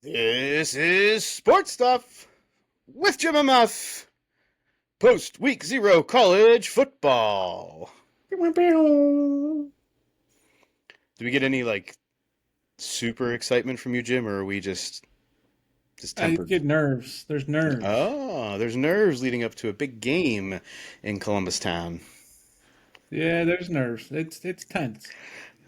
This is Sports Stuff with Jim and Muff. Post Week 0 college football. Do we get any super excitement from you, Jim, or are we just I tempered? get nerves. There's nerves. Oh, there's nerves leading up to a big game in Columbus Town. Yeah, there's nerves. It's tense.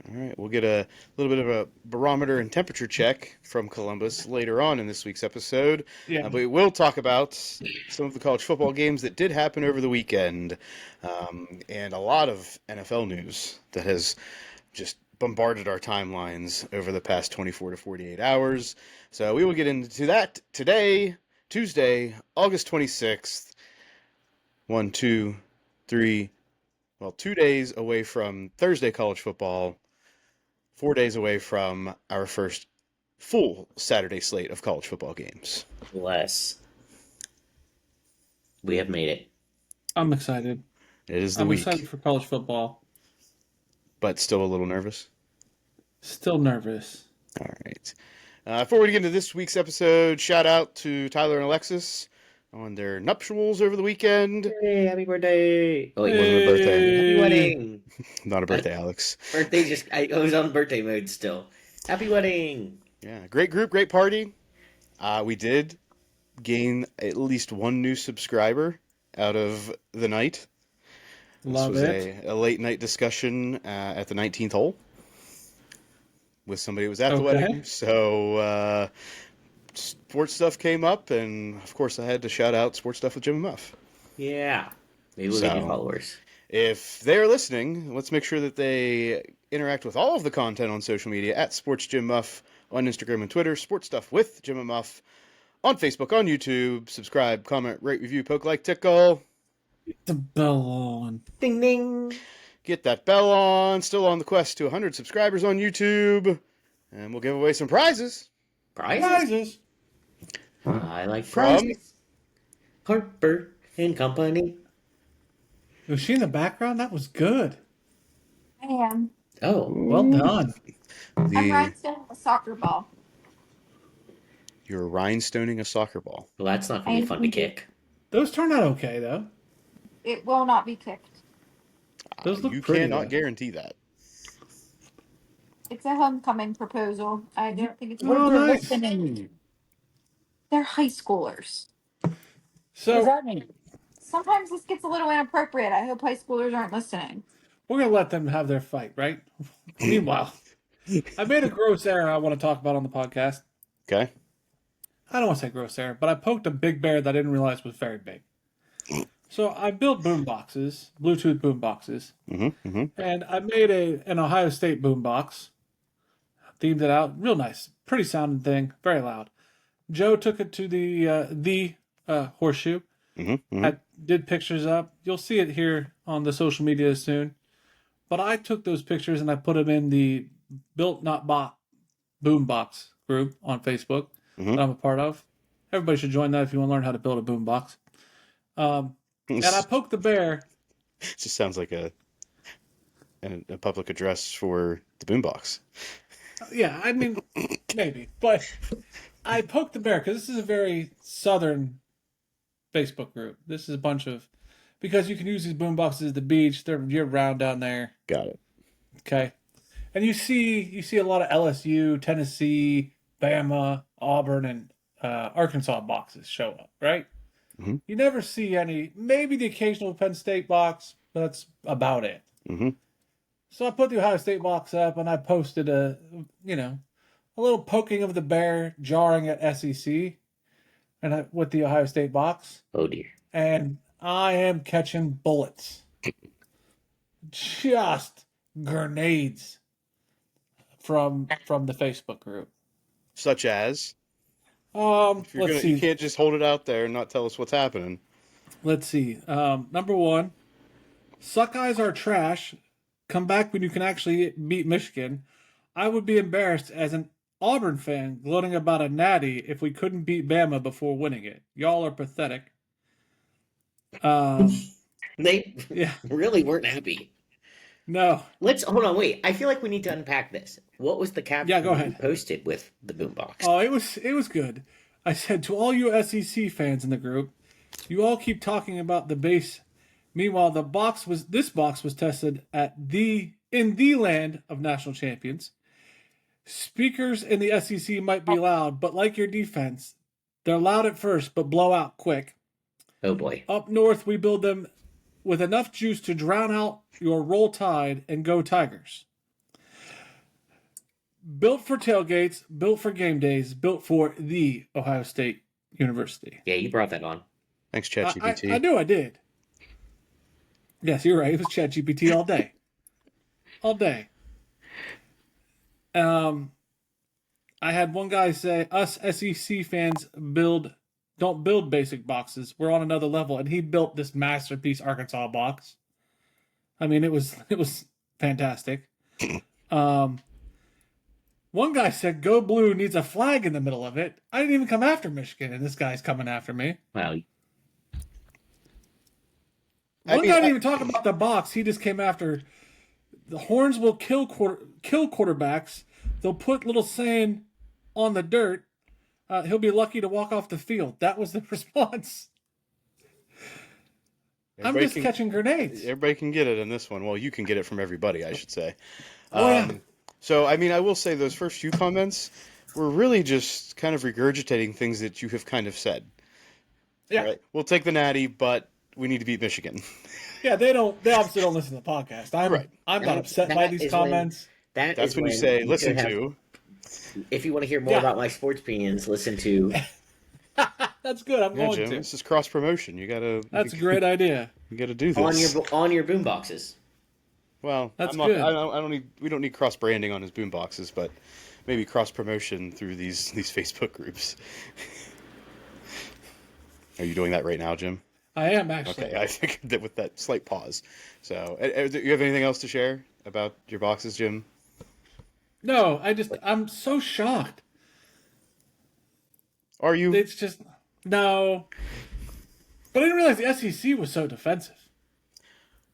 All right, we'll get a little bit of a barometer and temperature check from Columbus later on in this week's episode. Yeah. But we will talk about some of the college football games that did happen over the weekend, and a lot of NFL news that has just bombarded our timelines over the past 24 to 48 hours. So we will get into that today, Tuesday, August 26th. 1, 2, 3, 2 days away from Thursday college football. 4 days away from our first full Saturday slate of college football games. Bless. We have made it. I'm excited. It is the I'm week, excited for college football. but still a little nervous. Still nervous. All right. Before we get into this week's episode, shout out to Tyler and Alexis on their nuptials over the weekend. Hey, happy birthday! Oh, It wait, wasn't a birthday. happy wedding! Not a birthday, Alex. Birthday I was on birthday mode still. Happy wedding! Yeah, great group, great party. We did gain at least one new subscriber out of the night. Love This was it. a late night discussion at the 19th hole with somebody who was at the Okay. wedding. So sports stuff came up, and of course I had to shout out sports stuff with Jim and Muff. Yeah. Maybe we'll get new So- followers. If they're listening, let's make sure that they interact with all of the content on social media at Sports Jim Muff on Instagram and Twitter, Sports Stuff with Jim and Muff on Facebook, on YouTube. Subscribe, comment, rate, review, poke, like, tickle. Get the bell on. Ding ding! Get that bell on. Still on the quest to 100 subscribers on YouTube. And we'll give away some prizes. Prizes? Prizes. I like From- prizes. Harper and Company. Was she in the background? That was good. I am. Oh, Well done. I'm The, rhinestoned a soccer ball. you're rhinestoning a soccer ball. well, that's not going to be fun to kick. Those turned out okay though. It will not be kicked. Those look You pretty, cannot though. guarantee that. It's a homecoming proposal. I don't think it's Oh, they're nice. listening. They're high schoolers. So that mean? Sometimes this gets a little inappropriate. I hope high schoolers aren't listening. we're gonna let them have their fight, right? Meanwhile, I made a gross error I want to talk about on the podcast. Okay? I don't want to say gross error, but I poked a big bear that I didn't realize was very big. So I built boom boxes, Bluetooth boom boxes, Mm-hmm. Mm-hmm. and I made an Ohio State boom box, themed it out, real nice, pretty sounding thing, very loud. Joe took it to the horseshoe. Mm-hmm. Mm-hmm. I did pictures up. You'll see it here on the social media soon. But I took those pictures and I put them in the Built Not Bought Boombox group on Facebook Mhm. that I'm a part of. Everybody should join that if you want to learn how to build a boombox. And I poked the bear. It just sounds like a public address for the boombox. Yeah, I mean, maybe. But I poked the bear because this is a very southern Facebook group. This is a bunch of... Because you can use these boomboxes at the beach. They're year-round down there. Got it. Okay. And you see a lot of LSU, Tennessee, Bama, Auburn, and Arkansas boxes show up, right? Mhm. You never see any, maybe the occasional Penn State box, but that's about it. Mm-hmm. So I put the Ohio State box up and I posted a little poking of the bear jarring at SEC and with the Ohio State box. Oh, dear. And I am catching bullets. Just grenades from the Facebook group. Such as, Let's you see. can't just hold it out there and not tell us what's happening. Let's see. Number one, Suckeyes are trash. Come back when you can actually beat Michigan. I would be embarrassed as an Auburn fan gloating about a natty if we couldn't beat Bama before winning it. Y'all are pathetic. They Yeah. really weren't happy. No. Let's hold on. Wait, I feel like we need to unpack this. What was the Yeah, caption go that you ahead. posted with the boombox? Oh, it was good. I said to all you SEC fans in the group, you all keep talking about the base. Meanwhile, this box was tested in the land of national champions. Speakers in the SEC might be loud, but like your defense, they're loud at first but blow out quick. Oh boy. Up north, we build them with enough juice to drown out your Roll Tide and go Tigers. Built for tailgates, built for game days, built for the Ohio State University. Yeah, you brought that on. Thanks, I ChatGPT. knew I did. Yes, you're right. It was ChatGPT all day. All day. I had one guy say, us SEC fans don't build basic boxes. We're on another level. And he built this masterpiece Arkansas box. I mean, it was fantastic. One guy said, Go Blue needs a flag in the middle of it. I didn't even come after Michigan, and this guy's coming after me. Wow. One guy didn't even talk about the box. He just came after the horns will kill quarterbacks. They'll put little sand on the dirt. He'll be lucky to walk off the field. That was the response. I'm just catching grenades. Everybody can get it in this one. Well, you can get it from everybody, I should say. Yeah. So, I mean, I will say those first few comments were really just kind of regurgitating things that you have kind of said. Yeah. Right? We'll take the natty, but we need to beat Michigan. Yeah, they obviously don't listen to the podcast. I'm not upset by these comments. That's when you say listen to. If you want to hear more about my sports opinions, listen to. That's good. I'm going Jim, to. this is cross promotion. That's a great idea. You got to do this on your boom boxes. Well, that's good. We don't need cross branding on his boom boxes, but maybe cross promotion through these Facebook groups. Are you doing that right now, Jim? I am actually. Okay, I figured that with that slight pause. So, do you have anything else to share about your boxes, Jim? No, I'm so shocked. Are you? It's just no. But I didn't realize the SEC was so defensive.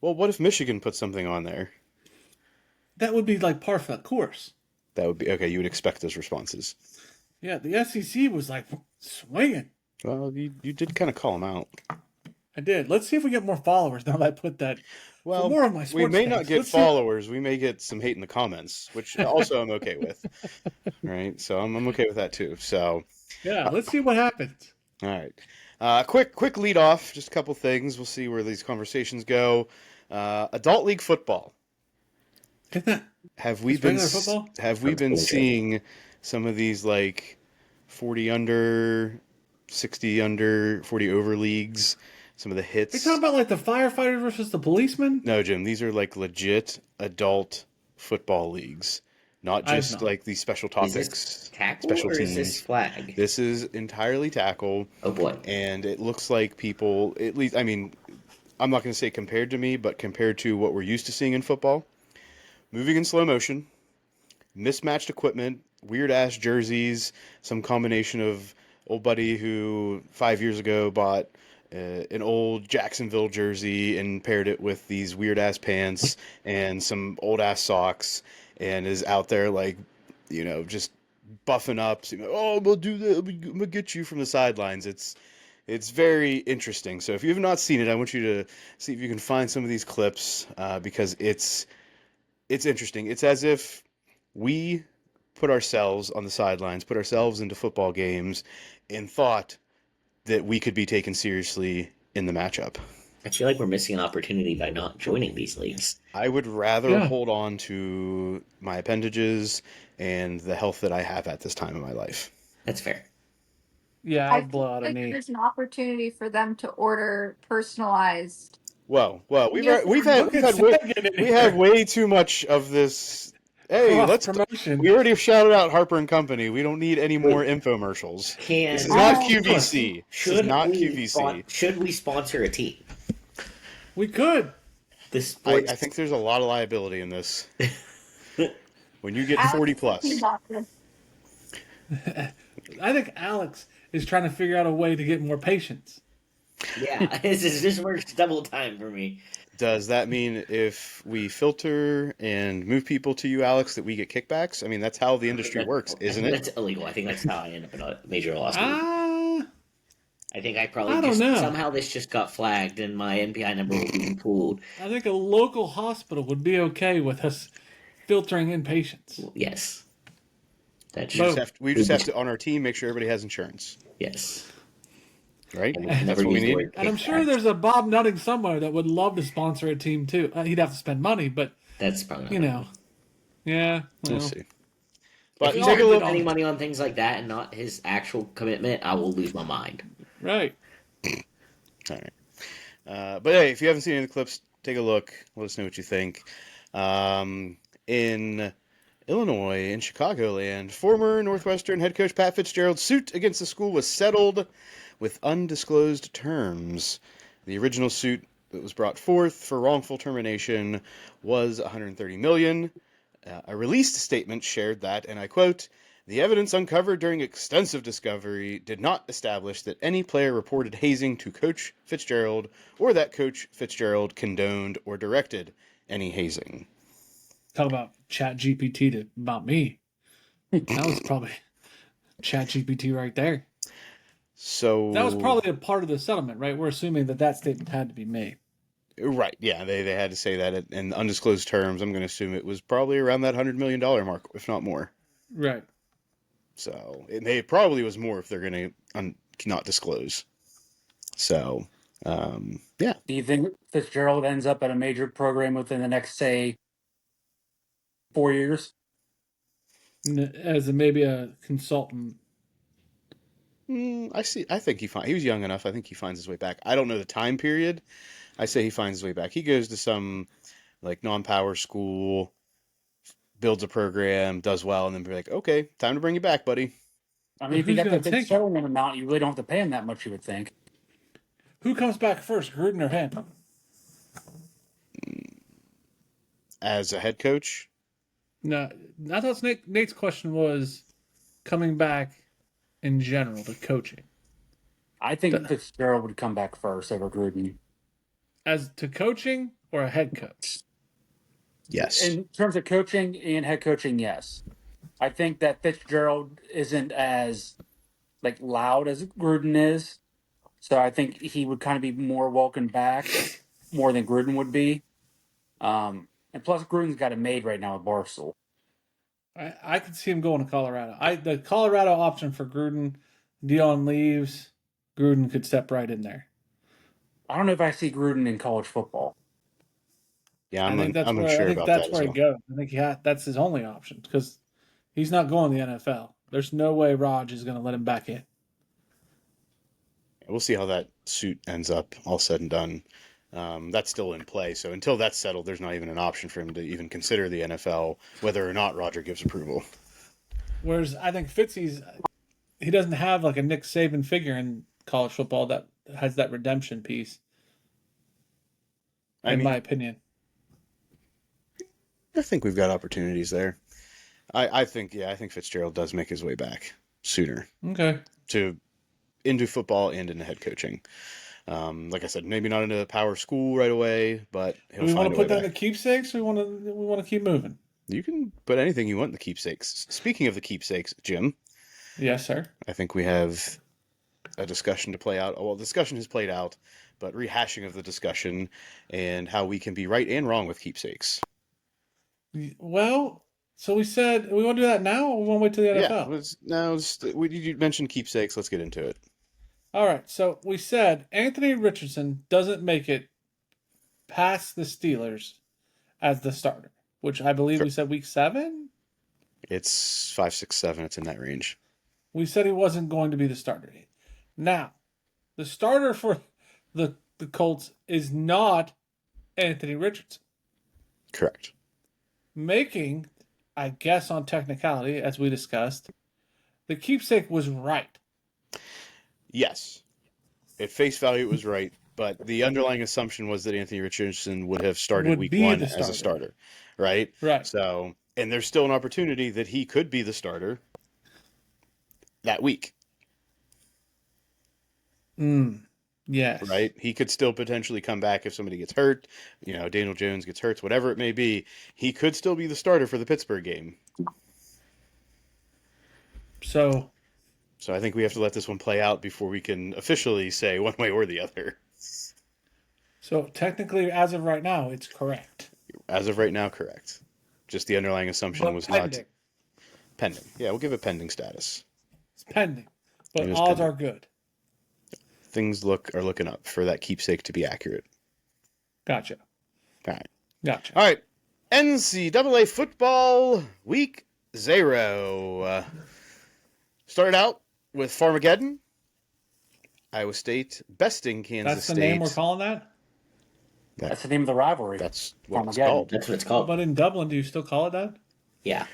Well, what if Michigan put something on there? That would be like par for the course. That would be okay. You would expect those responses. Yeah, the SEC was like swinging. Well, you did kind of call them out. I did. Let's see if we get more followers now that I put that. Well, more of my we may not get Let's followers. We may get some hate in the comments, which also I'm okay with. Right? So I'm okay with that too. So yeah, let's see what happens. All right. Quick lead off. Just a couple things. We'll see where these conversations go. Adult league football. Have we been seeing some of these like 40 under, 60 under, 40 over leagues? Some of the hits. Are you talking about like the firefighters versus the policemen? No, Jim. These are like legit adult football leagues, not just like these special topics. Is this tackle special or teams. Is this flag? This is entirely tackle. Oh boy! And it looks like people, at least, I mean, I'm not going to say compared to me, but compared to what we're used to seeing in football, moving in slow motion, mismatched equipment, weird ass jerseys, some combination of old buddy who 5 years ago bought an old Jacksonville jersey and paired it with these weird ass pants and some old ass socks and is out there like, just buffing up. Oh, we'll do that. I'm gonna get you from the sidelines. It's very interesting. So if you have not seen it, I want you to see if you can find some of these clips because it's interesting. It's as if we put ourselves on the sidelines, put ourselves into football games, and thought that we could be taken seriously in the matchup. I feel like we're missing an opportunity by not joining these leagues. I would rather hold on to my appendages and the health that I have at this time in my life. That's fair. Yeah, I'd blow out a knee. There's an opportunity for them to order personalized. Well, we have way too much of this. Hey, promotion. We already shouted out Harper and Company. We don't need any more infomercials. This is not QVC. Should we sponsor a team? We could. I think there's a lot of liability in this. When you get 40 plus. I think Alex is trying to figure out a way to get more patients. Yeah, this works double time for me. Does that mean if we filter and move people to you, Alex, that we get kickbacks? I mean, that's how the industry works, I isn't think it? that's illegal. I think that's how I end up in a major lawsuit. Ah, I think I probably I don't just know. somehow this just got flagged and my NPI number will be pulled. I think a local hospital would be okay with us filtering in patients. Yes, that We just should. Boom. have to on our team make sure everybody has insurance, Yes, right? and That's never what we use the need. word And I'm sure kickback. there's a Bob Nutting somewhere that would love to sponsor a team too. He'd have to spend money, but That's probably not you gonna know, happen. yeah. We'll Well, see. If But we he's all take a bid look. on spending it, money on things like that and not his actual commitment, I will lose my mind. right? All right. But hey, if you haven't seen any of the clips, take a look. Let us know what you think. In Illinois, in Chicagoland, former Northwestern head coach Pat Fitzgerald's suit against the school was settled with undisclosed terms. The original suit that was brought forth for wrongful termination was $130 million. A released statement shared that, and I quote, "The evidence uncovered during extensive discovery did not establish that any player reported hazing to Coach Fitzgerald or that Coach Fitzgerald condoned or directed any hazing." Talk about Chat GPT to about me. That was probably Chat GPT right there. That was So, probably a part of the settlement, right? We're assuming that that statement had to be made. right, yeah, they had to say that in undisclosed terms. I'm going to assume it was probably around that $100 million mark, if not more. Right. So, it probably was more if they're going to not disclose. So, yeah. Do you think Fitzgerald ends up at a major program within the next, say, 4 years? As maybe a consultant. I see. I think he was young enough. I think he finds his way back. I don't know the time period. I say he finds his way back. He goes to some like non-power school, builds a program, does well, and then be like, okay, time to bring you back, buddy. I But mean, if you who's got going the to big take him? settlement amount, you really don't have to pay him that much, you would think. Who comes back first, Gruden or him? As a head coach, No, I thought Nate's question was coming back in general to coaching. I think The- Fitzgerald would come back first over Gruden. As to coaching or a head coach? yes. In terms of coaching and head coaching, yes. I think that Fitzgerald isn't as loud as Gruden is. So I think he would kind of be more welcomed back more than Gruden would be. And plus Gruden's got it made right now with Barstool. I could see him going to Colorado. The Colorado option for Gruden, Dion leaves, Gruden could step right in there. I don't know if I see Gruden in college football. Yeah, I think that's I'm where unsure about that as he well. goes. I think that's his only option because he's not going to the NFL. There's no way Raj is going to let him back in. We'll see how that suit ends up, all said and done. That's still in play. So until that's settled, there's not even an option for him to even consider the NFL, whether or not Roger gives approval. Whereas I think he doesn't have like a Nick Saban figure in college football that has that redemption piece. In my opinion, I think we've got opportunities there. I think Fitzgerald does make his way back sooner okay. into football and into head coaching. Like I said, maybe not into a power school right away, but he'll Do we want find to a way put that in back. the keepsakes, or we want to keep moving? You can put anything you want in the keepsakes. Speaking of the keepsakes, Jim, Yes, sir. I think we have a discussion to play out. Well, the discussion has played out, but rehashing of the discussion and how we can be right and wrong with keepsakes. Well, so we said we want to do that now, or we want to wait till the NFL? You mentioned keepsakes. Let's get into it. All right. So we said Anthony Richardson doesn't make it past the Steelers as the starter, which I believe we said week 7. It's 5, 6, 7. It's in that range. We said he wasn't going to be the starter. Now, the starter for the Colts is not Anthony Richardson. Correct. Making, I guess on technicality, as we discussed, the keepsake was right. Yes. At face value, it was right, but the underlying assumption was that Anthony Richardson would have started Would week be 1 the as a starter. starter, right? Right. So, and there's still an opportunity that he could be the starter that week. Yes. right? He could still potentially come back if somebody gets hurt, Daniel Jones gets hurt, whatever it may be. He could still be the starter for the Pittsburgh game. So I think we have to let this one play out before we can officially say one way or the other. technically, as of right now, it's correct. As of right now, correct. Just the underlying assumption But was pending. not pending. Yeah, we'll give it pending status. It's pending. But It is odds pending. are good. Things are looking up for that keepsake to be accurate. Gotcha. All right. Gotcha. All right. NCAA football week 0. Started out with Farmageddon. Iowa State besting Kansas That's the State. name we're calling that? That's the name of the rivalry. That's what it's Farmageddon. called. That's what it's called. But in Dublin, do you still call it that? Yeah.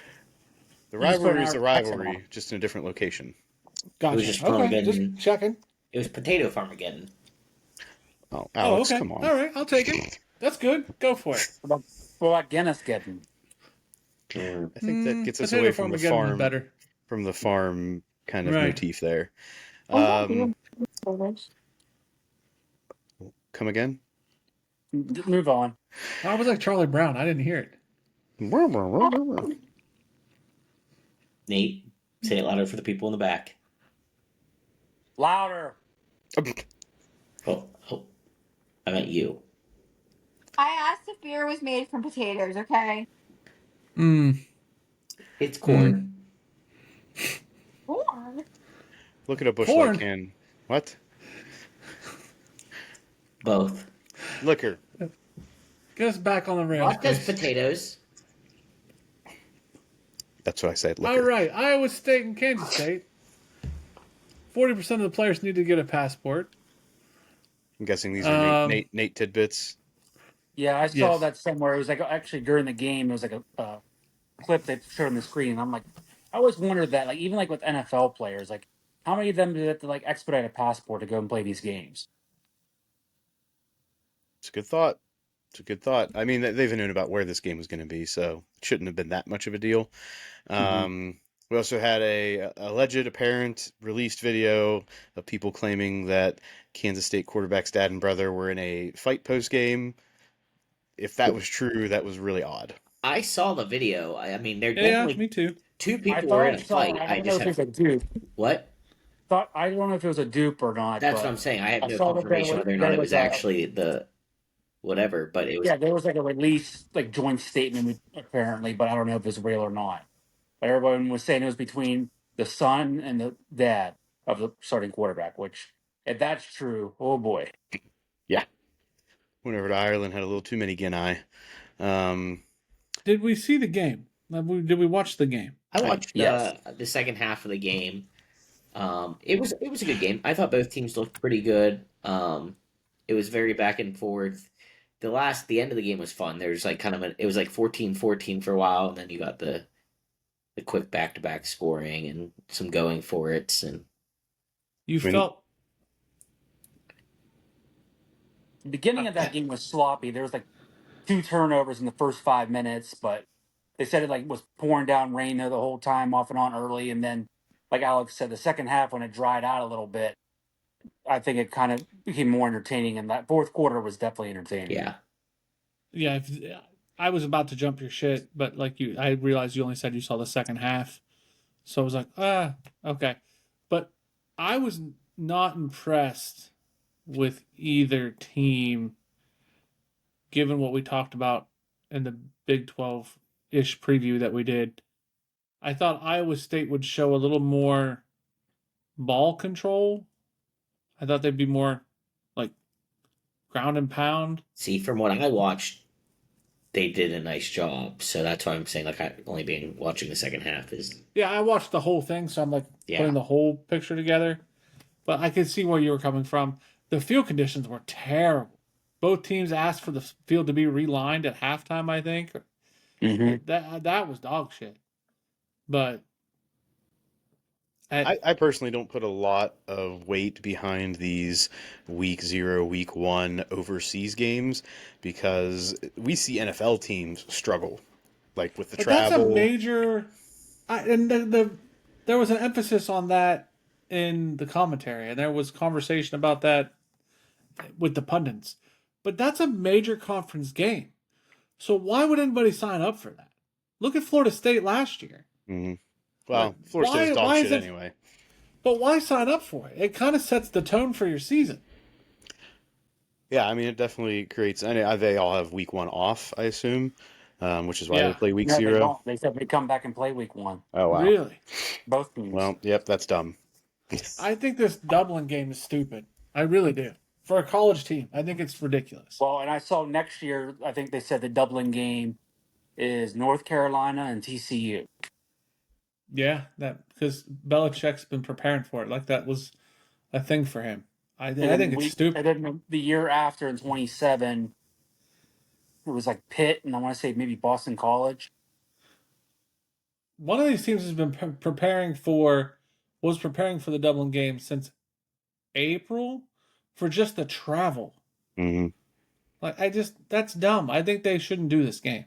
The You just put rivalry is an the accent on rivalry, it. just in a different location. Gotcha. was just Okay, Farmageddon. just checking. It was Potato Farmageddon. Oh, Alex, okay. come on. All right, I'll take it. That's good. Go for it. What about Guinness getting? I think that gets us Potato away from the Farmageddon is farm, better. kind of Right. motif there. Come again? Move on. I was like Charlie Brown. I didn't hear it. Nate, say it louder for the people in the back. Louder. Oh, I meant you. I asked if beer was made from potatoes, okay? It's corn. Corn? Look at a bush Corn. light can. What? Both. Liquor. Get us back on the rails. Not just please. potatoes. That's what I said. All Liquor. right, Iowa State and Kansas State. 40% of the players need to get a passport. I'm guessing these are Um, Nate tidbits. Yeah, I saw Yes. that somewhere. It was like actually during the game. It was like a clip they showed on the screen. And I'm like, I always wondered that, like even like with NFL players, like how many of them do they have to like expedite a passport to go and play these games? It's a good thought. It's a good thought. I mean, they've known about where this game was going to be, so it shouldn't have been that much of a deal. We also had a alleged apparent released video of people claiming that Kansas State quarterback's dad and brother were in a fight post game. If that was true, that was really odd. I saw the video. I mean, there Yeah, definitely me too. two I people thought were I in a saw. fight. I I don't know just if it was have a dupe. what? I don't know if it was a dupe or not. That's but what I'm saying. I have I no saw that there confirmation was- whether or not there it was was a- actually the whatever, but it was. Yeah, there was like a release, like joint statement apparently, but I don't know if it's real or not. But everyone was saying it was between the son and the dad of the starting quarterback. Which, if that's true, oh boy. Went over to Ireland, had a little too many Guinea. Did we see the game? Did we watch the game? I watched Yes. the second half of the game. It was a good game. I thought both teams looked pretty good. It was very back and forth. The end of the game was fun. There's like it was like 14-14 for a while, and then you got the quick back-to-back scoring and some going for it. And You mean- felt The beginning of that game was sloppy. There was like 2 turnovers in the first 5 minutes, but they said it like was pouring down rain there the whole time, off and on early, and then, like Alex said, the second half when it dried out a little bit, I think it kind of became more entertaining, and that fourth quarter was definitely entertaining. yeah, yeah. I was about to jump your shit, but I realized you only said you saw the second half, so I was like, okay. But I was not impressed with either team, given what we talked about in the Big 12-ish preview that we did. I thought Iowa State would show a little more ball control. I thought they'd be more like ground and pound. see, from what I watched, they did a nice job. So that's why I'm saying like I only being watching the second half is Yeah, I watched the whole thing, so I'm like Yeah. putting the whole picture together. But I could see where you were coming from. The field conditions were terrible. Both teams asked for the field to be relined at halftime, I think. Mm-hmm. That was dog shit. But I personally don't put a lot of weight behind these week 0, week 1 overseas games because we see NFL teams struggle, like with the But travel. that's a major, and there was an emphasis on that in the commentary, and there was conversation about that with the pundits. But that's a major conference game. So why would anybody sign up for that? Look at Florida State last year. Mm-hmm. Well, Like, Florida State was dog why shit is it, anyway. but why sign up for it? It kind of sets the tone for your season. Yeah, I mean, it definitely creates. They all have week 1 off, I assume, which is why they Yeah, play week No, they 0. don't. They said they come back and play week 1. Oh wow. really. Both teams. Well, yep, that's dumb. I think this Dublin game is stupid. I really do. For a college team, I think it's ridiculous. Well, and I saw next year, I think they said the Dublin game is North Carolina and TCU. Yeah, that because Belichick's been preparing for it. Like that was a thing for him. I think it's stupid. And then the year after in 27, it was like Pitt, and I want to say maybe Boston College. One of these teams has been preparing for the Dublin game since April for just the travel. Mm-hmm. Like that's dumb. I think they shouldn't do this game.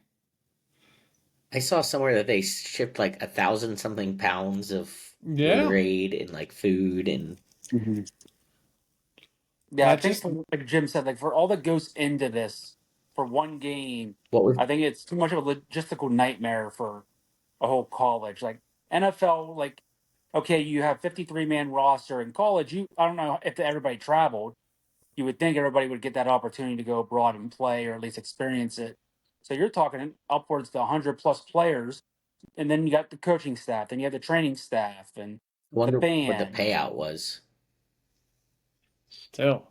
I saw somewhere that they shipped like 1,000 something pounds of Yeah. Gatorade and like food and Mm-hmm. Yeah, I That think just like Jim said, like for all that goes into this for one game, what was I think it's too much of a logistical nightmare for a whole college. Like NFL, like okay, you have 53-man roster in college. I don't know if everybody traveled. You would think everybody would get that opportunity to go abroad and play or at least experience it. So you're talking upwards to 100 plus players, and then you got the coaching staff, then you have the training staff, and the wonder what the band. payout was. still.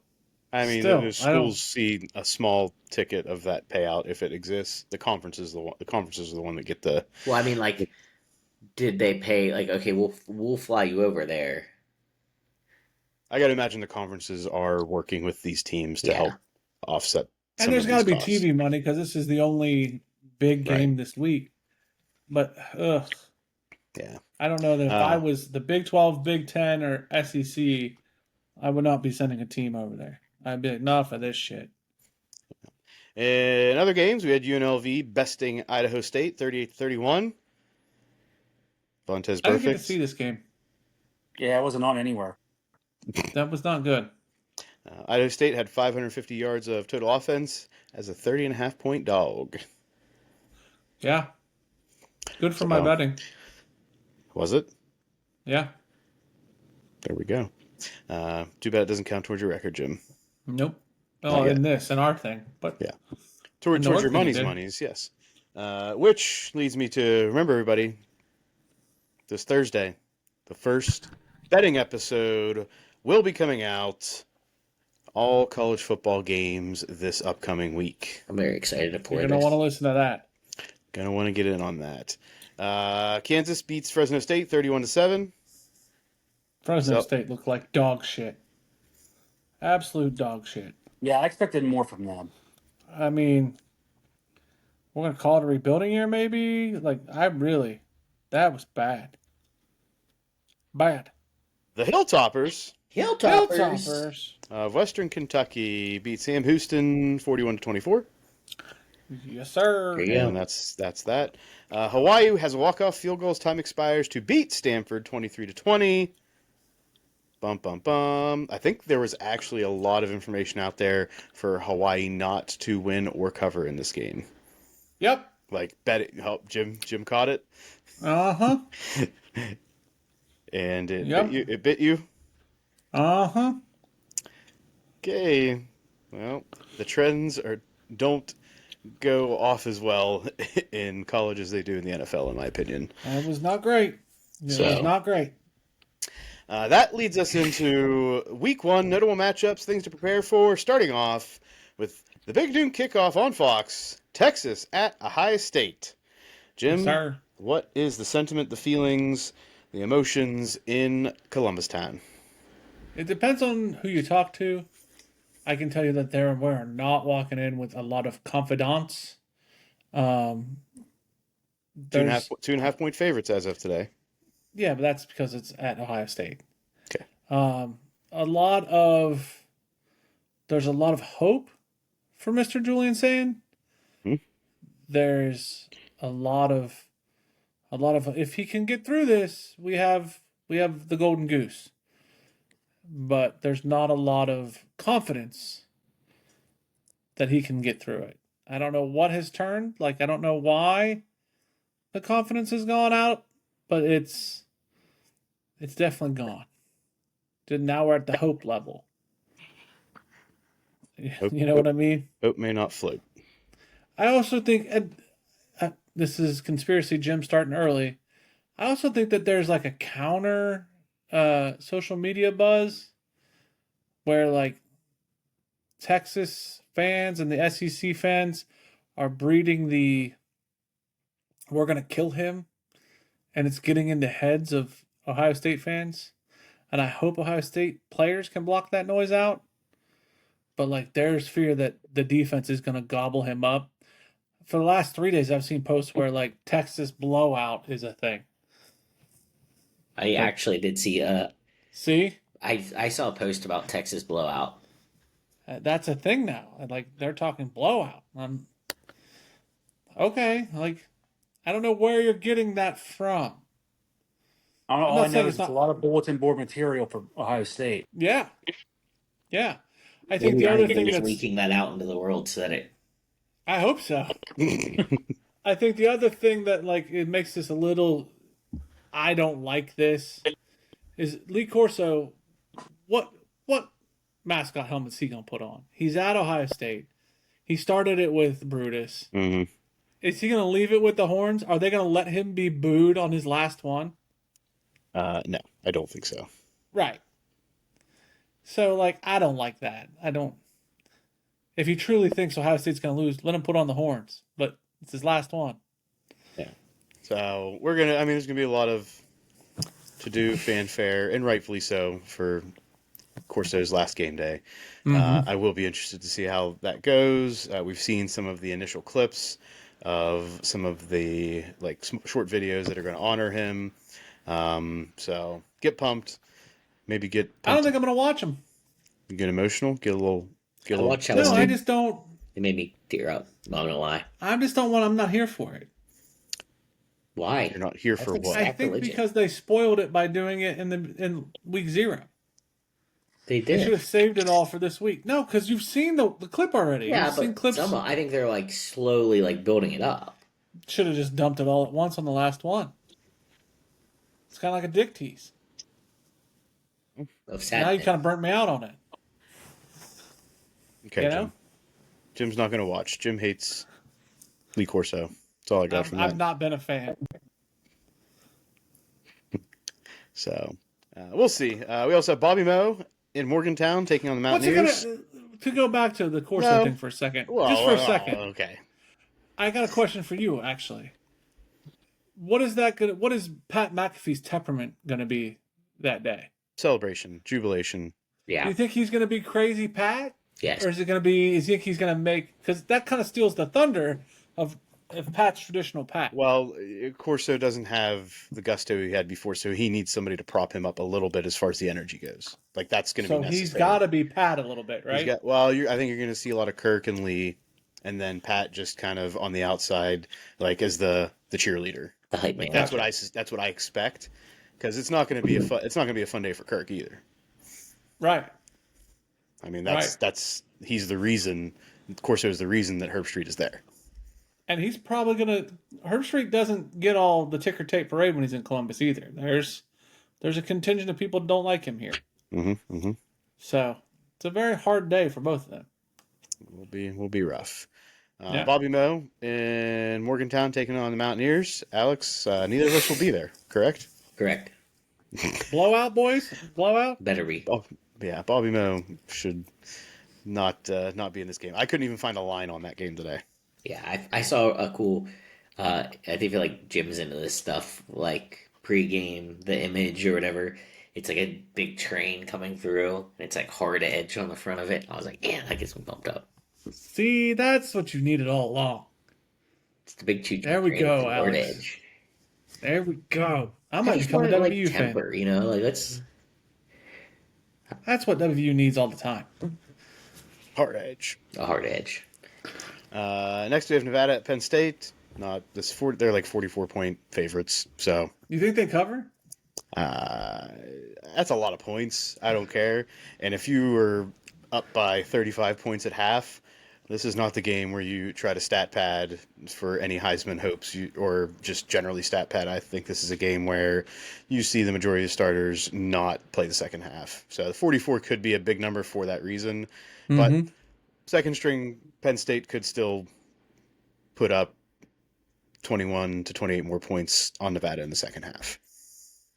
I mean, Still, the I don't. schools see a small ticket of that payout if it exists. The conferences are the one that get the. Well, I mean, like, did they pay like okay, we'll fly you over there? I got to imagine the conferences are working with these teams to Yeah. help offset. And some there's of got to these be costs. TV money because this is the only big game this week. But Yeah. I don't know that if I Uh, was the Big 12, Big 10, or SEC, I would not be sending a team over there. I'd be like, enough of this shit. In other games, we had UNLV besting Idaho State 38-31. Vontez I didn't get to Burfict. see this game. Yeah, it wasn't on anywhere. That was not good. Idaho State had 550 yards of total offense as a 30.5-point dog. Yeah. Good for my So, betting. Was it? Yeah. There we go. Too bad it doesn't count towards your record, Jim. Nope. Not Oh, yet. in our thing. But Yeah. in Towards the your work thing, it monies, did. yes. Which leads me to remember, everybody, this Thursday, the first betting episode will be coming out. All college football games this upcoming week. I'm very excited for You're this. going to want to listen to that. Gonna want to get in on that. Kansas beats Fresno State 31-7. Fresno So- State looked like dog shit. Absolute dog shit. Yeah, I expected more from them. I mean, we're going to call it a rebuilding year, maybe? Like, that was bad. Bad. The Hilltoppers Hilltoppers. Hilltoppers. of Western Kentucky beat Sam Houston 41-24. Yes, sir. There you go. And that's that. Hawaii has a walk-off field goal as time expires to beat Stanford 23-20. Bum, bum, bum. I think there was actually a lot of information out there for Hawaii not to win or cover in this game. Yep. Like, bet it. Help, Jim caught it. Uh-huh. And Yep. it bit you. Uh-huh. Okay. Well, the trends don't go off as well in college as they do in the NFL, in my opinion. That was not great. It So- was not great. That leads us into week 1, notable matchups, things to prepare for, starting off with the big noon kickoff on Fox, Texas at Ohio State. Jim, Yes, sir. what is the sentiment, the feelings, the emotions in Columbus Town? It depends on who you talk to. I can tell you that we're not walking in with a lot of confidence. There's 2.5 point favorites as of today. Yeah, but that's because it's at Ohio State. Okay. There's a lot of hope for Mr. Julian Sand. Hmm. There's a lot of if he can get through this, we have the golden goose. But there's not a lot of confidence that he can get through it. I don't know what has turned. Like, I don't know why the confidence has gone out, but it's definitely gone. Now we're at the hope level. Hope, You know hope, what I mean? hope may not float. I also think, this is conspiracy Jim starting early. I also think that there's like a counter social media buzz where like Texas fans and the SEC fans are breeding the "we're going to kill him," and it's getting into heads of Ohio State fans. And I hope Ohio State players can block that noise out. But like, there's fear that the defense is going to gobble him up. For the last 3 days, I've seen posts where like Texas blowout is a thing. I actually did see See, I saw a post about Texas blowout. that's a thing now. Like, they're talking blowout. Okay. Like, I don't know where you're getting that from. All I not saying know is it's it's a not. lot of bulletin board material for Ohio State. Yeah, yeah. I think Maybe the other they're thing just that's. leaking that out into the world so that it. I hope so. I think the other thing that like it makes this a little. I don't like this. Is Lee Corso. What mascot helmet's he gonna put on? He's at Ohio State. He started it with Brutus. Mm-hmm. Is he gonna leave it with the horns? Are they gonna let him be booed on his last one? No, I don't think so. Right. So, like, I don't like that. I don't. If he truly thinks Ohio State's going to lose, let him put on the horns. But it's his last one. Yeah. So there's gonna be a lot of to-do fanfare, and rightfully so, for Corso's last game day. I will be interested to see how that goes. We've seen some of the initial clips of some of the like short videos that are going to honor him. So get pumped. Maybe get pumped. I don't think I'm going to watch him. Get emotional. Get a little. watch how No, it's I done. just don't. It made me tear up. Not gonna lie. I just don't want. I'm not here for it. Why? You're not here for That's what? I think Sacrilegious. because they spoiled it by doing it in week 0. They They should did. have saved it all for this week. No, because you've seen the clip already. Yeah, You've seen but clips. I think they're like slowly like building it up. Should have just dumped it all at once on the last one. It's kind of like a dick tease. Of Now you sadness. kind of burnt me out on it. Okay, You Jim. know? Jim's not going to watch. Jim hates Lee Corso. That's all I got from that. I've not been a fan. So we'll see. We also have Bobby Moe in Morgantown taking on the What's it Mountaineers. to go back to the Corso No. thing for a second? Well, just for a second. Okay. I got a question for you, actually. What is Pat McAfee's temperament gonna be that day? Celebration, jubilation. Do Yeah. you think he's gonna be crazy Pat? Yes. Or is it gonna be you think he's gonna make because that kind of steals the thunder of Pat's traditional Pat. Well, Corso doesn't have the gusto he had before, so he needs somebody to prop him up a little bit as far as the energy goes. Like that's going to So be necessary. he's gotta be Pat a little bit, right? I think you're going to see a lot of Kirk and Lee, and then Pat just kind of on the outside, like as the cheerleader. The hype man. That's what I expect, because it's not going to be a fun day for Kirk either. Right. I mean, Right. he's the reason. Corso is the reason that Herb Street is there. And he's probably gonna. Herb Street doesn't get all the ticker tape parade when he's in Columbus either. There's a contingent of people that don't like him here. Mm-hmm. Mm-hmm. So it's a very hard day for both of them. Will be rough. Yeah. Bobby Moe in Morgantown taking on the Mountaineers. Alex, neither of us will be there, correct? Correct. Blowout, boys. Blowout. Better be. Oh, yeah, Bobby Moe should not be in this game. I couldn't even find a line on that game today. Yeah, I saw a cool. I feel like Jim's into this stuff, like pregame, the image or whatever. It's like a big train coming through, and it's like hard edge on the front of it. I was like, yeah, that gets me pumped up. See, that's what you needed all along. It's the big choo-choo There we train go, with the hard Alex. edge. There we go. I I might just become a wanted, like, WU fan. temper, you know, like that's That's what WU needs all the time. Hard edge. a hard edge. Next we have Nevada at Penn State. They're like 44-point favorites. So You think they cover? that's a lot of points. I don't care. And if you were up by 35 points at half, This is not the game where you try to stat pad for any Heisman hopes or just generally stat pad. I think this is a game where you see the majority of starters not play the second half. So the 44 could be a big number for that reason. But Mm-hmm. second string Penn State could still put up 21 to 28 more points on Nevada in the second half.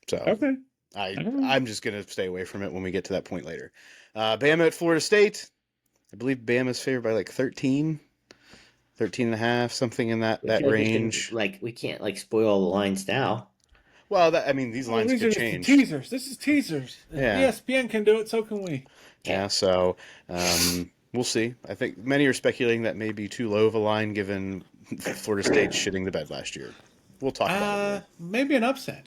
So Okay. I'm just going to stay away from it when we get to that point later. Bama at Florida State. I believe Bama's favored by like 13 and a half, something in that I feel like range. we can't like spoil all the lines now. Well, I mean, these lines these could are just the change. teasers. This is teasers. Yeah. If ESPN can do it, so can we. Yeah, so we'll see. I think many are speculating that may be too low of a line given Florida State shitting the bed last year. We'll talk about it. Maybe an upset.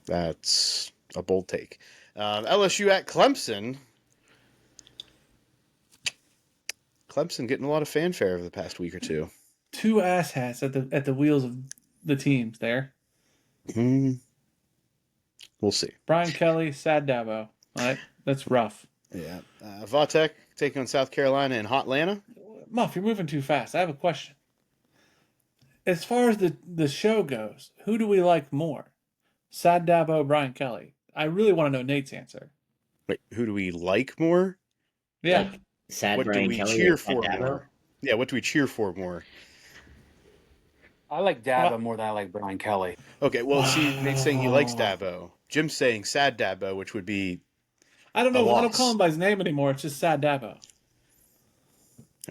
That's a bold take. LSU at Clemson. Clemson getting a lot of fanfare over the past week or two. Two asshats at the wheels of the teams there. We'll see. Brian Kelly, Sad Dabo. All right, that's rough. Yeah. Vatek taking on South Carolina in Hot Atlanta. Muff, you're moving too fast. I have a question. As far as the show goes, who do we like more? Sad Dabo, Brian Kelly. I really want to know Nate's answer. Wait, who do we like more? Yeah. Like, Sad What Brian do we Kelly cheer or for Dabo? more? Yeah, what do we cheer for more? I like Dabo more than I like Brian Kelly. Okay, well, see, Nate's saying he likes Dabo. Jim's saying Sad Dabo, which would be I don't know. A I don't loss. call him by his name anymore. It's just Sad Dabo.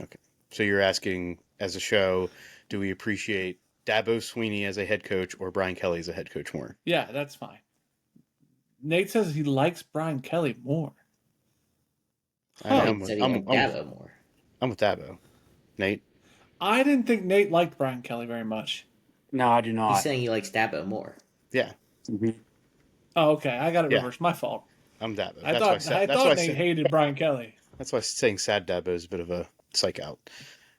okay. So you're asking, as a show, do we appreciate Dabo Sweeney as a head coach or Brian Kelly as a head coach more? Yeah, that's fine. Nate says he likes Brian Kelly more. I'm Said he liked Dabo more. with Dabo. Nate? I didn't think Nate liked Brian Kelly very much. No, I do not. He's saying he likes Dabo more. Yeah, Mhm. Oh, okay. I got it Yeah. reversed. My fault. I'm Dabo. I That's thought why Nate hated Brian Kelly. That's why saying Sad Dabo is a bit of a psych out.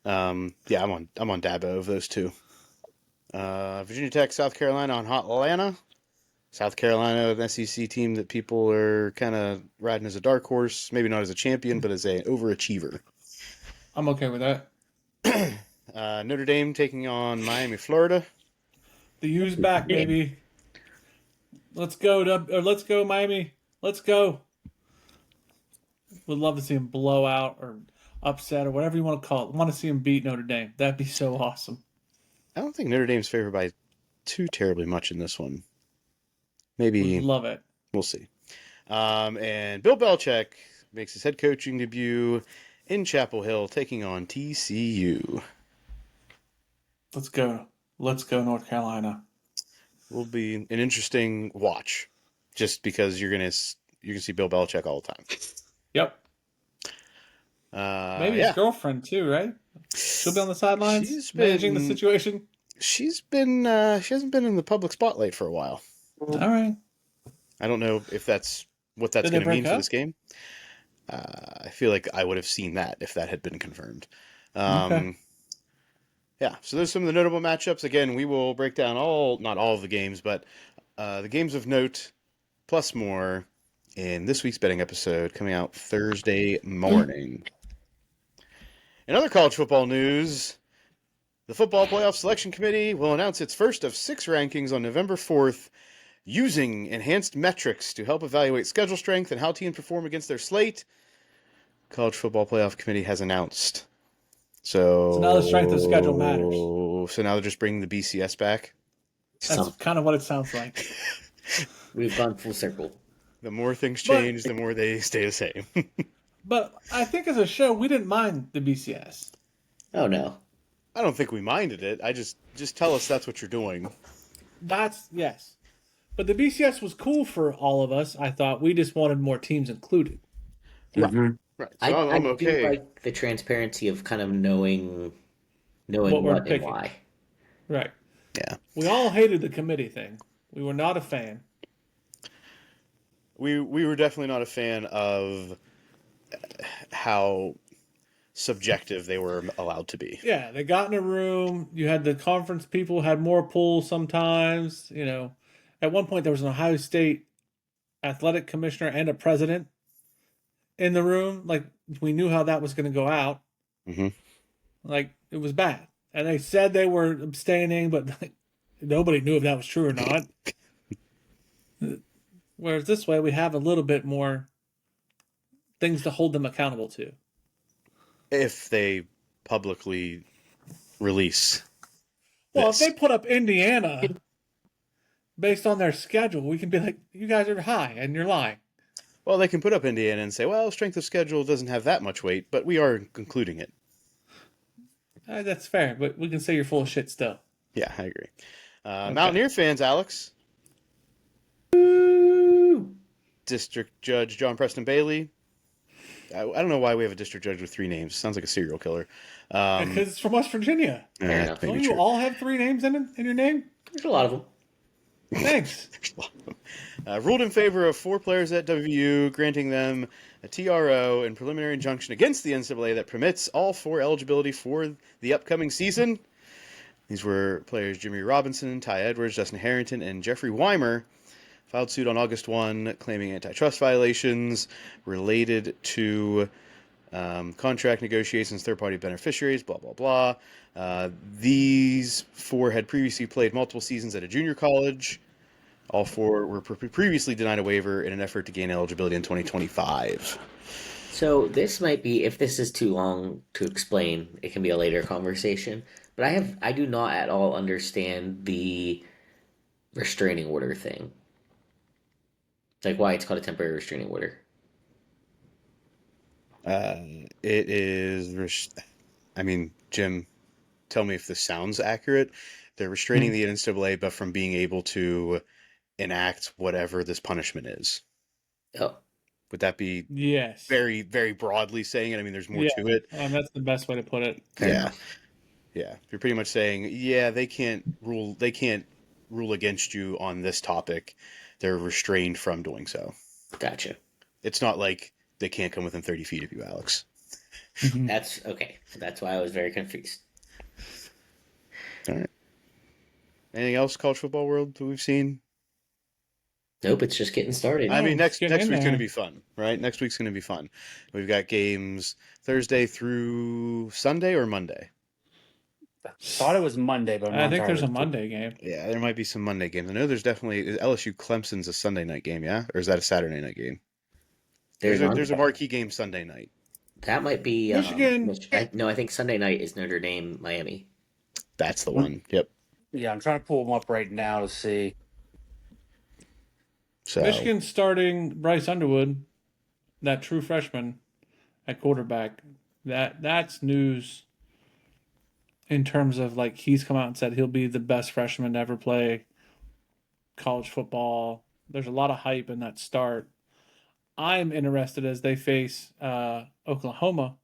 Yeah, I'm on Dabo of those two. Virginia Tech, South Carolina on Hot Atlanta. South Carolina, an SEC team that people are kind of riding as a dark horse, maybe not as a champion, but as an overachiever. I'm okay with that. Notre Dame taking on Miami, Florida. The U's back, baby. Let's go, let's go, Miami. Let's go. Would love to see him blow out or upset or whatever you want to call it. Want to see him beat Notre Dame. That'd be so awesome. I don't think Notre Dame's favored by too terribly much in this one. Maybe Would love it. we'll see. And Bill Belichick makes his head coaching debut in Chapel Hill, taking on TCU. Let's go. Let's go, North Carolina. Will be an interesting watch, just because you're gonna see Bill Belichick all the time. Yep. Maybe his girlfriend too, right? She'll be on the sidelines managing the situation. She hasn't been in the public spotlight for a while. All right. I don't know if that's what that's Did they going to mean break for up? this game. I feel like I would have seen that if that had been confirmed. Okay. Yeah, so there's some of the notable matchups. Again, we will break down not all of the games, but the games of note plus more in this week's betting episode coming out Thursday morning. In other college football news, the Football Playoff Selection Committee will announce its first of 6 rankings on November 4th using enhanced metrics to help evaluate schedule strength and how teams perform against their slate. College Football Playoff Committee has announced. So now the strength of schedule matters. So now they're just bringing the BCS back. That's kind of what it sounds like. We've gone full circle. The more things change, the more they stay the same. But I think as a show, we didn't mind the BCS. Oh no. I don't think we minded it. I just tell us that's what you're doing. Yes. But the BCS was cool for all of us. I thought we just wanted more teams included. Mhm. Right. So I I'm do okay. like the transparency of kind of knowing What we're what and picking. why. Right. Yeah. We all hated the committee thing. We were not a fan. We were definitely not a fan of how subjective they were allowed to be. Yeah, they got in a room. You had the conference people had more pull sometimes. At one point there was an Ohio State athletic commissioner and a president in the room. Like we knew how that was going to go out. Hmm. Like, it was bad. And they said they were abstaining, but nobody knew if that was true or not. Whereas this way, we have a little bit more things to hold them accountable to. If they publicly release Well, if this. they put up Indiana based on their schedule, we can be like, you guys are high and you're lying. Well, they can put up Indiana and say, well, strength of schedule doesn't have that much weight, but we are concluding it. That's fair, but we can say you're full of shit still. Yeah, I agree. Okay. Mountaineer fans, Alex. Woo! District Judge John Preston Bailey. I don't know why we have a district judge with 3 names. Sounds like a serial killer. Because it's from West Virginia. Fair enough. Don't maybe you true. all have 3 names in your name? There's a lot of them. Thanks. Ruled in favor of 4 players at WVU, granting them a TRO and preliminary injunction against the NCAA that permits all 4 eligibility for the upcoming season. These were players Jimmy Robinson, Ty Edwards, Justin Harrington, and Jeffrey Weimer. Filed suit on August 1, claiming antitrust violations related to contract negotiations, third-party beneficiaries, blah, blah, blah. These 4 had previously played multiple seasons at a junior college. All 4 were previously denied a waiver in an effort to gain eligibility in 2025. So this might be, if this is too long to explain, it can be a later conversation. But I do not at all understand the restraining order thing. Like why it's called a temporary restraining order. It is, I mean, Jim, tell me if this sounds accurate. They're restraining the NCAA, but from being able to enact whatever this punishment is. Oh, Would that be Yes. very, very broadly saying it? I mean, there's more to it. That's the best way to put it. fair Yeah. enough. Yeah. You're pretty much saying, yeah, they can't rule against you on this topic. They're restrained from doing so. Gotcha. It's not like they can't come within 30 feet of you, Alex. That's okay. That's why I was very confused. All right. Anything else, college football world, that we've seen? Nope, it's just getting started. I mean, next get week's in going to there. be fun, right? Next week's going to be fun. We've got games Thursday through Sunday or Monday. Thought it was Monday, but I'm I not think there's a entirely- Monday game. Yeah, there might be some Monday games. I know there's definitely LSU Clemson's a Sunday night game, yeah? Or is that a Saturday night game? There's a marquee game Sunday night. That might be Michigan. No, I think Sunday night is Notre Dame, Miami. That's the one. Yep. Yeah, I'm trying to pull them up right now to see. So Michigan starting Bryce Underwood, that true freshman at quarterback. That's news in terms of like he's come out and said he'll be the best freshman to ever play college football. There's a lot of hype in that start. I'm interested as they face Oklahoma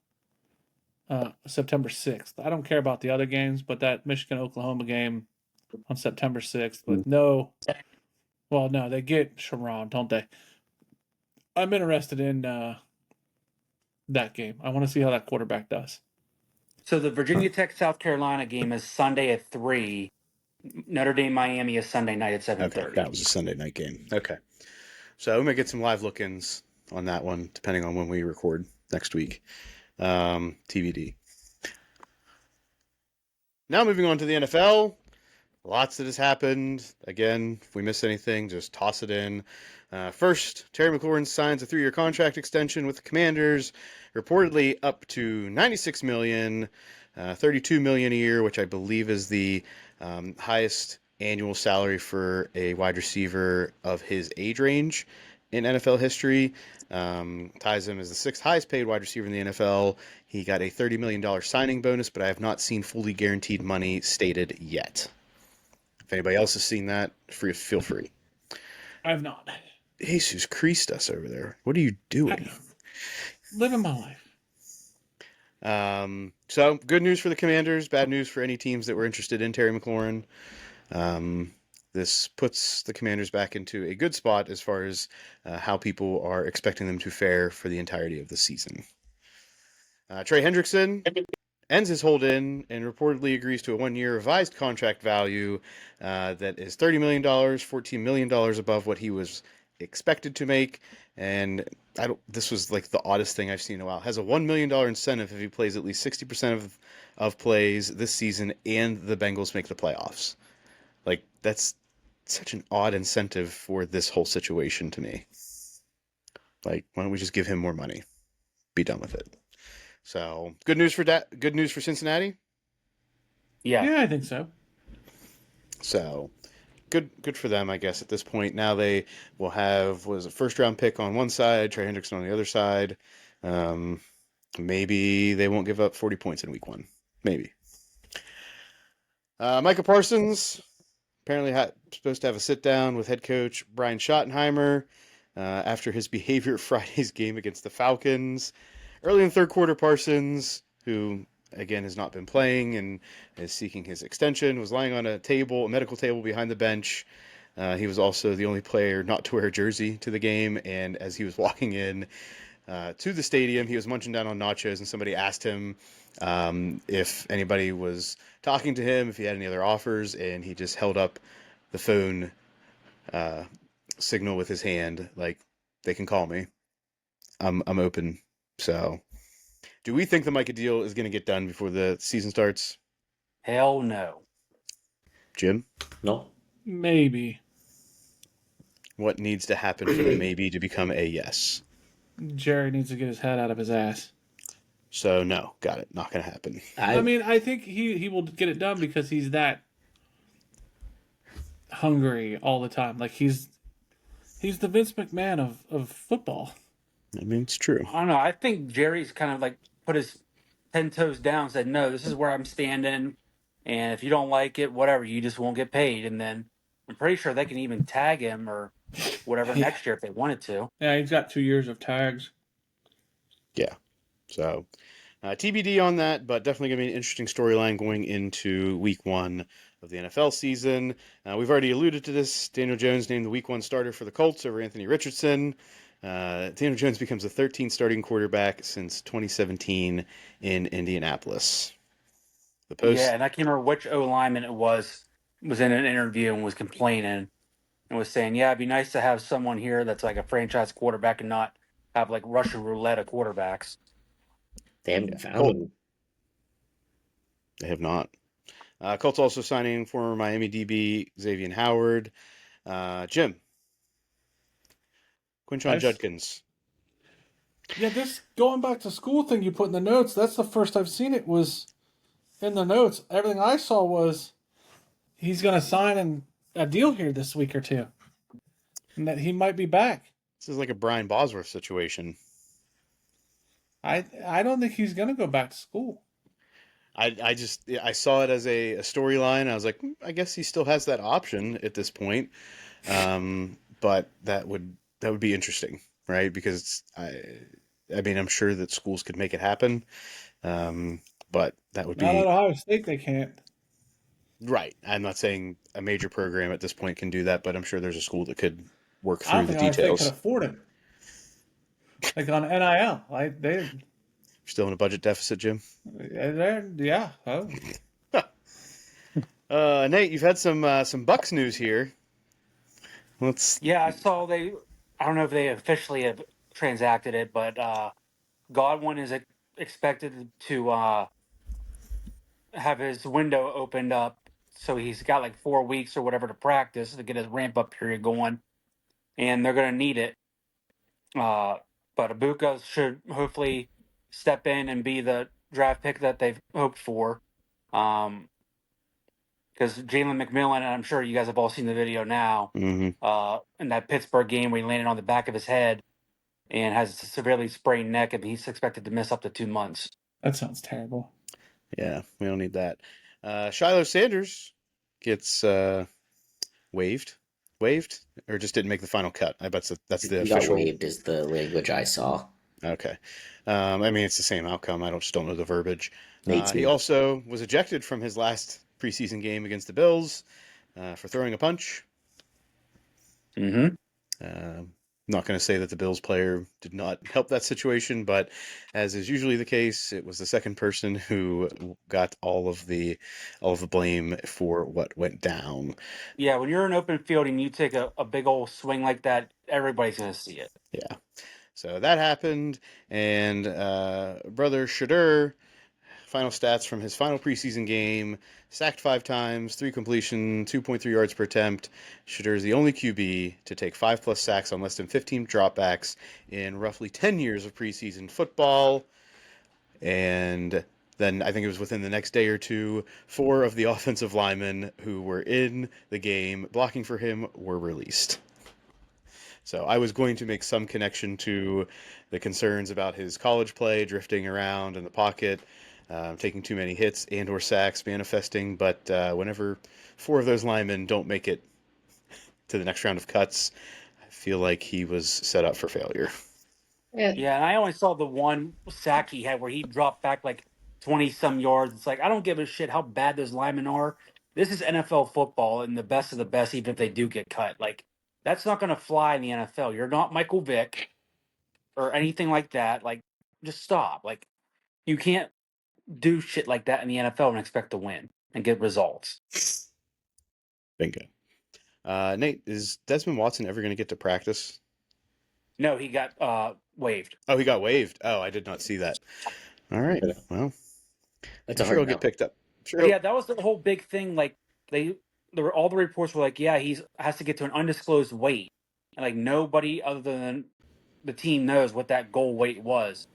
September 6th. I don't care about the other games, but that Michigan Oklahoma game on September 6th with no, they get Sharon, don't they? I'm interested in that game. I want to see how that quarterback does. So the Virginia Tech South Carolina game is Sunday at 3. Notre Dame Miami is Sunday night at 7:30. okay, that was a Sunday night game. Okay. So we might get some live look-ins on that one, depending on when we record next week. TBD. Now moving on to the NFL. Lots that has happened. Again, if we miss anything, just toss it in. First, Terry McLaurin signs a 3-year contract extension with the Commanders, reportedly up to $96 million, $32 million a year, which I believe is the highest annual salary for a wide receiver of his age range in NFL history. Ties him as the 6th highest paid wide receiver in the NFL. He got a $30 million signing bonus, but I have not seen fully guaranteed money stated yet. If anybody else has seen that, feel free. I have not. Jesus Christus over there. What are you doing? Living my life. So good news for the Commanders, bad news for any teams that were interested in Terry McLaurin. This puts the Commanders back into a good spot as far as how people are expecting them to fare for the entirety of the season. Trey Hendrickson ends his hold-in and reportedly agrees to a 1-year revised contract value that is $30 million, $14 million above what he was expected to make, and I don't. This was like the oddest thing I've seen in a while. Has a $1 million incentive if he plays at least 60% of plays this season, and the Bengals make the playoffs. Like that's such an odd incentive for this whole situation to me. Like, why don't we just give him more money? Be done with it. So good news for good news for Cincinnati. Yeah. Yeah, I think so. So good for them, I guess. At this point, now they will have was a first round pick on one side, Trey Hendrickson on the other side. Maybe they won't give up 40 points in week 1. Maybe. Micah Parsons apparently supposed to have a sit down with head coach Brian Schottenheimer after his behavior at Friday's game against the Falcons. Early in the third quarter, Parsons, who again has not been playing and is seeking his extension, was lying on a medical table behind the bench. He was also the only player not to wear a jersey to the game, and as he was walking in to the stadium, he was munching down on nachos, and somebody asked him if anybody was talking to him, if he had any other offers, and he just held up the phone signal with his hand, like, they can call me. I'm open. So, do we think the Micah deal is going to get done before the season starts? Hell no. Jim? No. Maybe. What needs to happen for the maybe to become a yes? Jerry needs to get his head out of his ass. So, no. Got it. Not going to happen. I mean, I think he will get it done because he's that hungry all the time. Like, he's the Vince McMahon of football. I mean, it's true. I don't know. I think Jerry's kind of like put his 10 toes down and said, no, this is where I'm standing. And if you don't like it, whatever, you just won't get paid. And then I'm pretty sure they can even tag him or whatever Yeah. next year if they wanted to. Yeah, he's got 2 years of tags. Yeah. So, TBD on that, but definitely going to be an interesting storyline going into week 1 of the NFL season. We've already alluded to this. Daniel Jones named the week 1 starter for the Colts over Anthony Richardson. Daniel Jones becomes the 13th starting quarterback since 2017 in Indianapolis. The Post. Yeah, and I can't remember which O lineman it was in an interview and was complaining and was saying, yeah, it'd be nice to have someone here that's like a franchise quarterback and not have like Russian roulette of quarterbacks. They haven't found Colt. him. They have not. Colts also signing former Miami DB Xavier Howard. Jim. Quinshon Judkins. Yeah, this going back to school thing you put in the notes, that's the first I've seen it was in the notes. Everything I saw was he's going to sign a deal here this week or two. And that he might be back. This is like a Brian Bosworth situation. I don't think he's going to go back to school. I saw it as a storyline. I was like, I guess he still has that option at this point. But that would be interesting, right? Because I mean, I'm sure that schools could make it happen. But that would be Not at Ohio State, they can't. right. I'm not saying a major program at this point can do that, but I'm sure there's a school that could work I don't through the think Ohio State details. could afford it. Like on NIL, like they Still in a budget deficit, Jim? yeah. Oh. Nate, you've had some Bucks news here. Yeah, I saw I don't know if they officially have transacted it, but Godwin is expected to have his window opened up. So he's got like 4 weeks or whatever to practice to get his ramp up period going. And they're going to need it. But Ibuka should hopefully step in and be the draft pick that they've hoped for. Because Jalen McMillan, and I'm sure you guys have all seen the video now, in that Pittsburgh game where he landed on the back of his head and has a severely sprained neck, and he's expected to miss up to 2 months. That sounds terrible. Yeah, we don't need that. Shilo Sanders gets waived, or just didn't make the final cut. I bet that's the He got official. waived is the language I saw. Okay. I mean, it's the same outcome. I just don't know the verbiage. Me too. He also was ejected from his last preseason game against the Bills for throwing a punch. Mm-hmm. Not going to say that the Bills player did not help that situation, but as is usually the case, it was the second person who got all of the blame for what went down. Yeah, when you're in open field and you take a big old swing like that, everybody's going to see it. Yeah. So that happened, and brother Shedeur, final stats from his final preseason game: sacked 5 times, 3 completion, 2.3 yards per attempt. Shedeur is the only QB to take 5+ sacks on less than 15 dropbacks in roughly 10 years of preseason football. And then I think it was within the next day or two, 4 of the offensive linemen who were in the game blocking for him were released. So I was going to make some connection to the concerns about his college play, drifting around in the pocket, taking too many hits and/or sacks manifesting. But whenever 4 of those linemen don't make it to the next round of cuts, I feel like he was set up for failure. Yeah, and I only saw the one sack he had where he dropped back like 20 some yards. It's like, I don't give a shit how bad those linemen are. This is NFL football, and the best of the best, even if they do get cut. Like, that's not going to fly in the NFL. You're not Michael Vick or anything like that. Like, just stop. Like, you can't do shit like that in the NFL and expect to win and get results. Bingo. Nate, is Desmond Watson ever going to get to practice? No, he got waived. Oh, he got waived. Oh, I did not see that. All right. Well, That's I'm a sure hard he'll no. get picked up. Sure. Yeah, that was the whole big thing. Like, all the reports were like, yeah, has to get to an undisclosed weight, and like nobody other than the team knows what that goal weight was.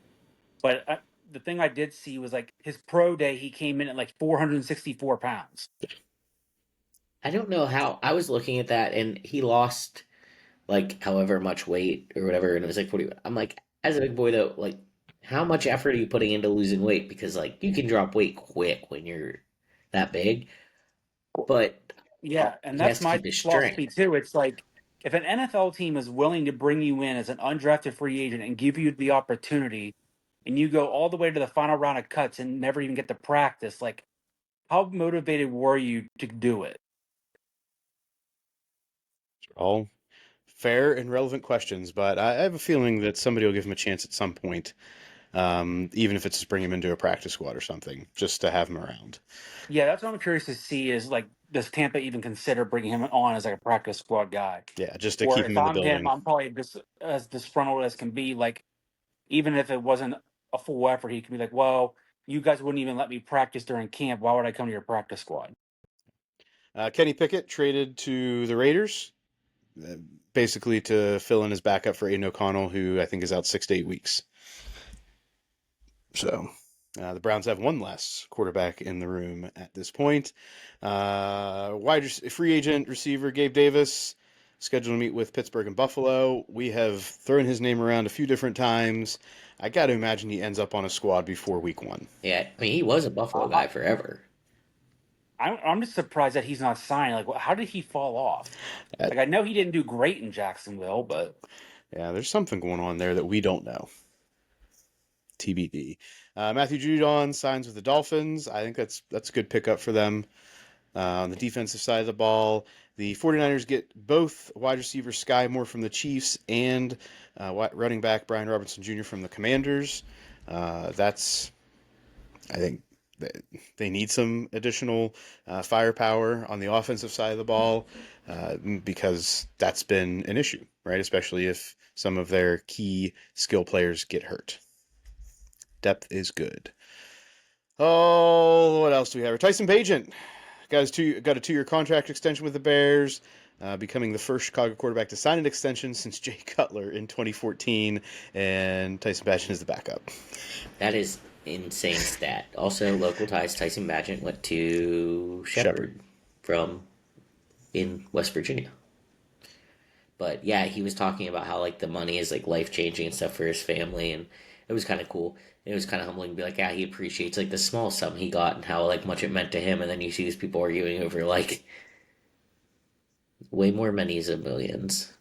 But the thing I did see was like his pro day, he came in at like 464 pounds. I don't know how. I was looking at that, and he lost like however much weight or whatever, and it was like 40. I'm like, as a big boy though, like, how much effort are you putting into losing weight? Because like you can drop weight quick when you're that big, but Yeah, and he has that's to my keep his philosophy strength. too. It's like if an NFL team is willing to bring you in as an undrafted free agent and give you the opportunity, and you go all the way to the final round of cuts and never even get to practice, like how motivated were you to do it? All fair and relevant questions, but I have a feeling that somebody will give him a chance at some point, even if it's just bring him into a practice squad or something, just to have him around. Yeah, that's what I'm curious to see is like, does Tampa even consider bringing him on as like a practice squad guy? Yeah, just to Or keep if him in the I'm him, building. I'm probably just as disgruntled as can be. Like, even if it wasn't a full effort, he could be like, well, you guys wouldn't even let me practice during camp. Why would I come to your practice squad? Kenny Pickett traded to the Raiders, uh, basically to fill in his backup for Aiden O'Connell, who I think is out 6 to 8 weeks. So the Browns have one less quarterback in the room at this point. Free agent receiver Gabe Davis scheduled to meet with Pittsburgh and Buffalo. We have thrown his name around a few different times. I got to imagine he ends up on a squad before week 1. Yeah, I mean he was a Buffalo I, guy forever. I'm just surprised that he's not signed. Like, how did he fall off? Uh, Like, I know he didn't do great in Jacksonville, but yeah, there's something going on there that we don't know. TBD. Matthew Judon signs with the Dolphins. I think that's a good pickup for them. On the defensive side of the ball, the 49ers get both wide receiver Sky Moore from the Chiefs and running back Brian Robinson Jr. from the Commanders. That's, I think, they need some additional firepower on the offensive side of the ball because that's been an issue, right? Especially if some of their key skill players get hurt. Depth is good. Oh, what else do we have? Tyson Bagent got a 2-year contract extension with the Bears, becoming the first Chicago quarterback to sign an extension since Jay Cutler in 2014, and Tyson Bagent is the backup. That is insane stat. Also, local ties. Tyson Bagent went to Shepherd from in West Virginia. But yeah, he was talking about how like the money is like life changing and stuff for his family, and it was kind of cool. It was kind of humbling to be like, yeah, he appreciates like the small sum he got and how like much it meant to him, and then you see these people arguing over like way more monies of millions.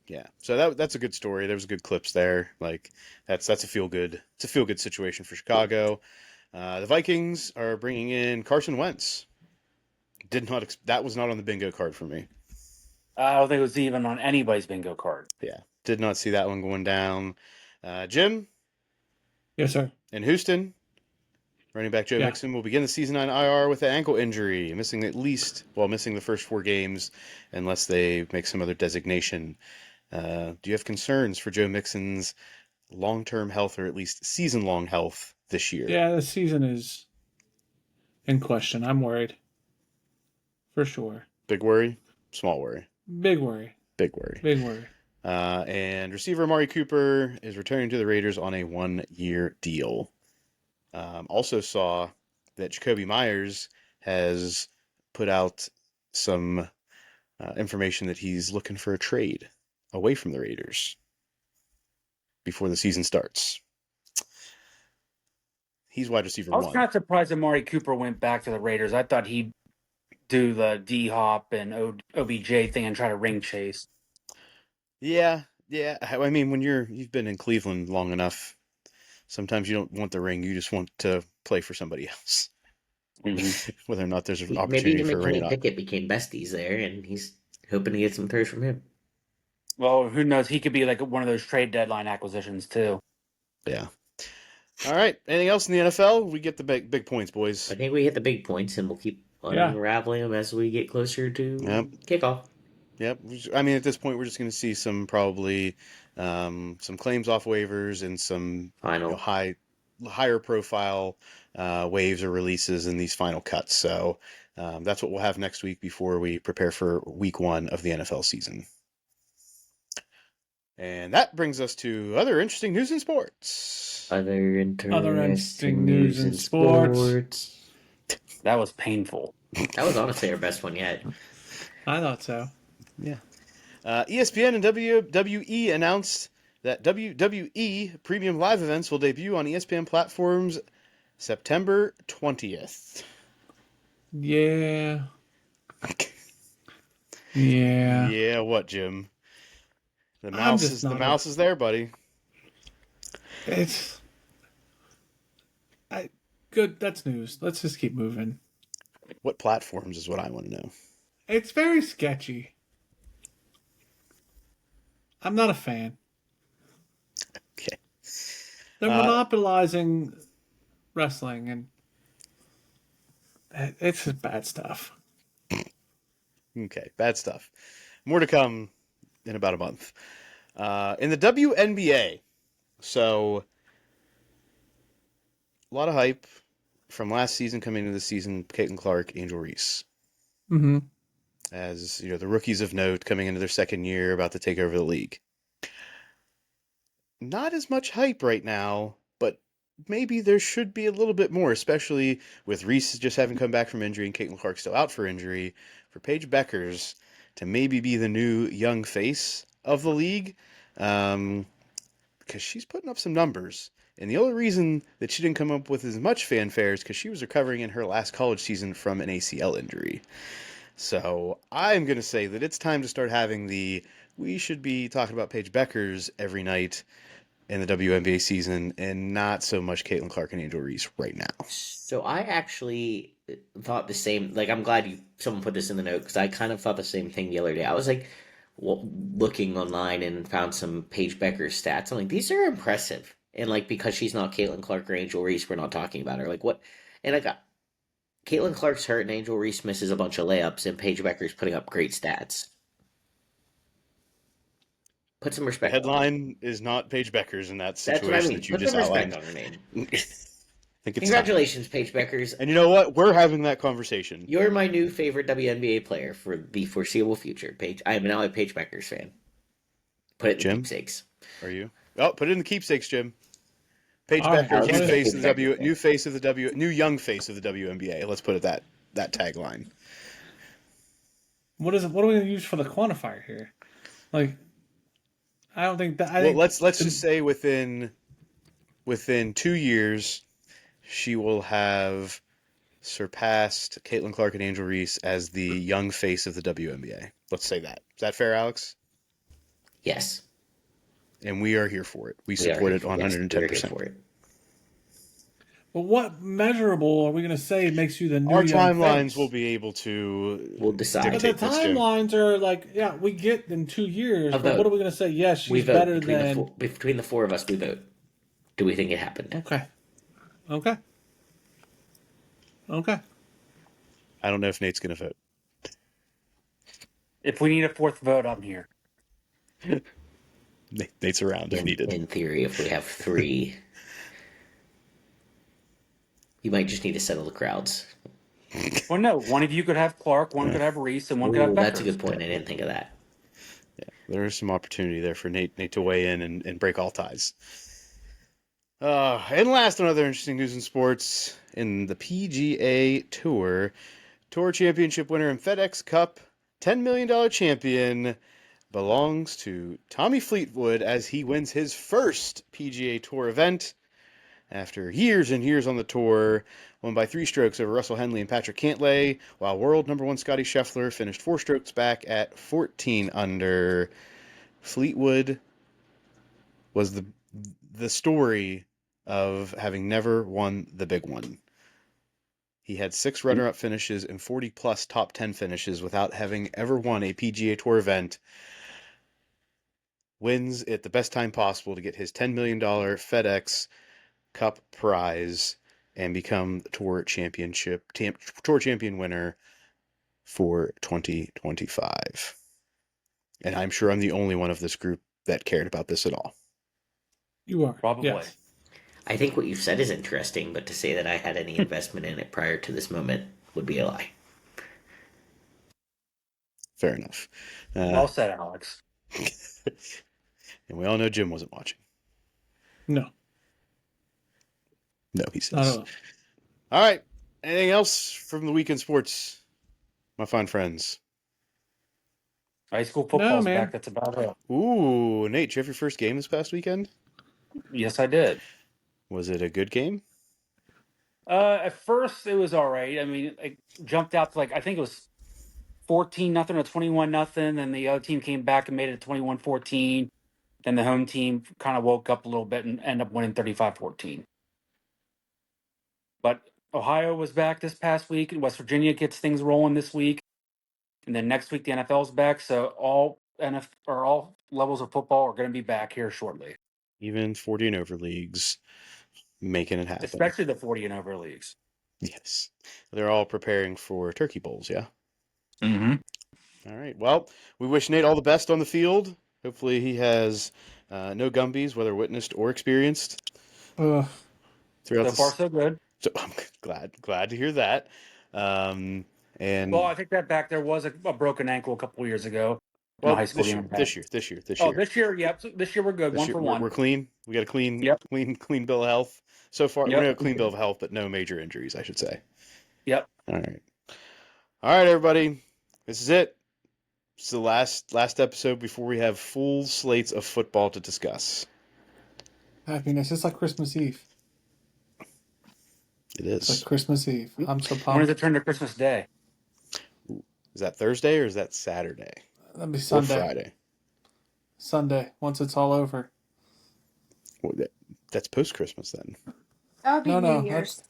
Yeah, so that's a good story. There was good clips there. Like that's a feel good. It's a feel good situation for Chicago. The Vikings are bringing in Carson Wentz. That was not on the bingo card for me. I don't think it was even on anybody's bingo card. Yeah, did not see that one going down. Jim? Yes, sir. In Houston, running back Joe Yeah. Mixon will begin the season on IR with an ankle injury, missing the first 4 games unless they make some other designation. Do you have concerns for Joe Mixon's long-term health, or at least season-long health this year? Yeah, the season is in question. I'm worried. For sure. Big worry, small worry, Big worry. big worry. Big worry. And receiver Amari Cooper is returning to the Raiders on a 1-year deal. Also saw that Jacoby Myers has put out some information that he's looking for a trade away from the Raiders before the season starts. He's wide receiver I was 1. kind of surprised Amari Cooper went back to the Raiders. I thought he'd do the D Hop and OBJ thing and try to ring chase. Yeah. I mean, when you've been in Cleveland long enough, sometimes you don't want the ring. You just want to play for somebody else. Whether or not there's an Maybe opportunity him for and a ring Kenny or not. Pickett became besties there, and he's hoping to get some throws from him. Well, who knows? He could be like one of those trade deadline acquisitions too. Yeah. All right. Anything else in the NFL? We get the big points, boys. I think we hit the big points, and we'll keep unraveling them as we get closer to kickoff. Yep. I mean, at this point, we're just going to see some probably some claims off waivers and some Final. higher profile waves or releases in these final cuts. So that's what we'll have next week before we prepare for week 1 of the NFL season. And that brings us to other interesting news in sports. Other interesting news in sports. That was painful. That was honestly our best one yet. I thought so. Yeah. ESPN and WWE announced that WWE Premium Live events will debut on ESPN platforms September 20th. Yeah. Yeah. Yeah, what, Jim? The mouse is there, buddy. Good. That's news. Let's just keep moving. What platforms is what I want to know. It's very sketchy. I'm not a fan. Okay. They're monopolizing wrestling, and it's just bad stuff. Okay, bad stuff. More to come in about a month. In the WNBA, so a lot of hype from last season coming into this season. Caitlin Clark, Angel Reese. Mm-hmm. As you know, the rookies of note coming into their second year, about to take over the league. Not as much hype right now, but maybe there should be a little bit more, especially with Reese just having come back from injury and Caitlin Clark still out for injury, for Paige Bueckers to maybe be the new young face of the league, because she's putting up some numbers. And the only reason that she didn't come up with as much fanfare is because she was recovering in her last college season from an ACL injury. So I'm going to say that it's time to start having we should be talking about Paige Bueckers every night in the WNBA season, and not so much Caitlin Clark and Angel Reese right now. So I actually thought the same. Like, I'm glad someone put this in the note, because I kind of thought the same thing the other day. I was like looking online and found some Paige Bueckers stats. I'm like, these are impressive. And like, because she's not Caitlin Clark or Angel Reese, we're not talking about her. Like, what? And I got Caitlin Clark's hurt and Angel Reese misses a bunch of layups, and Paige Bueckers putting up great stats. Put some respect. The headline is not Paige Bueckers in that situation. That's what I mean. That you Put just some outlined. respect on her name. Think it's Congratulations, Paige Bueckers. And you know what? We're having that conversation. You're my new favorite WNBA player for the foreseeable future, Paige. I am now a Paige Bueckers fan. Put it in the keepsakes. Are you? Oh, put it in the keepsakes, Jim. Paige All right, Bueckers, what is- new young face of the WNBA. Let's put it that tagline. What are we going to use for the quantifier here? Like, I don't think that. Let's just say within 2 years, she will have surpassed Caitlin Clark and Angel Reese as the young face of the WNBA. Let's say that. Is that fair, Alex? Yes. And we are here for it. We support it 110%. For it. But what measurable are we going to say makes you the new Our young timelines face? will be able to. We'll decide. But the dictate this, Jim. timelines are like, yeah, we get in 2 years. A But vote. what are we going to say? Yes, she's We vote better between than. between the four of us. We vote. Do we think it happened? Okay. I don't know if Nate's going to vote. If we need a fourth vote, I'm here. Nate's around if needed. In theory, if we have 3, you might just need to settle the crowds. Well, no. One of you could have Clark, one could have Reese, and one could have Ooh, that's a Bueckers. good point. I didn't think of that. There is some opportunity there for Nate to weigh in and break all ties. And last, on other interesting news in sports, in the PGA Tour championship winner and FedEx Cup $10 million champion belongs to Tommy Fleetwood as he wins his first PGA Tour event after years and years on the tour, won by 3 strokes over Russell Henley and Patrick Cantlay, while world number 1 Scotty Scheffler finished 4 strokes back at 14 under. Fleetwood was the story of having never won the big one. He had 6 runner-up finishes and 40-plus top 10 finishes without having ever won a PGA Tour event. Wins at the best time possible to get his $10 million FedEx Cup prize and become the tour champion winner for 2025. And I'm sure I'm the only one of this group that cared about this at all. You are. Probably. Yes. I think what you've said is interesting, but to say that I had any investment in it prior to this moment would be a lie. Fair enough. Well said, Alex. And we all know Jim wasn't watching. No. No, he Not says. at all. All right. Anything else from the weekend sports, my fine friends? High school football's man. back. That's about it. Ooh, Nate, did you have your first game this past weekend? Yes, I did. Was it a good game? At first, it was all right. I mean, it jumped out to I think it was 14-0 or 21-0. Then the other team came back and made it 21-14. Then the home team kind of woke up a little bit and ended up winning 35-14. But Ohio was back this past week, and West Virginia gets things rolling this week. And then next week, the NFL's back. So all levels of football are going to be back here shortly. Even 40 and over leagues making it happen. Especially the 40 and over leagues. Yes. They're all preparing for turkey bowls, yeah? Mm-hmm. All right. Well, we wish Nate all the best on the field. Hopefully he has no Gumbies, whether witnessed or experienced. Ugh. Throughout So far, so good. So I'm glad to hear that. And Well, I think that back there was a broken ankle a couple years ago. In a high school this year. Oh, this year, yep. So this year we're good. This year, one. We're clean. We got a clean bill of health so far. Yep. We have a clean bill of health, but no major injuries, I should say. Yep. All right, everybody. This is it. It's the last episode before we have full slates of football to discuss. Happiness. It's like Christmas Eve. It It's is. like Christmas Eve. I'm so pumped. When does it turn to Christmas Day? Is that Thursday or is that Saturday? That'll be Or Sunday. Friday? Sunday. Once it's all over. Well, that's post-Christmas then. That would be No, New Year's.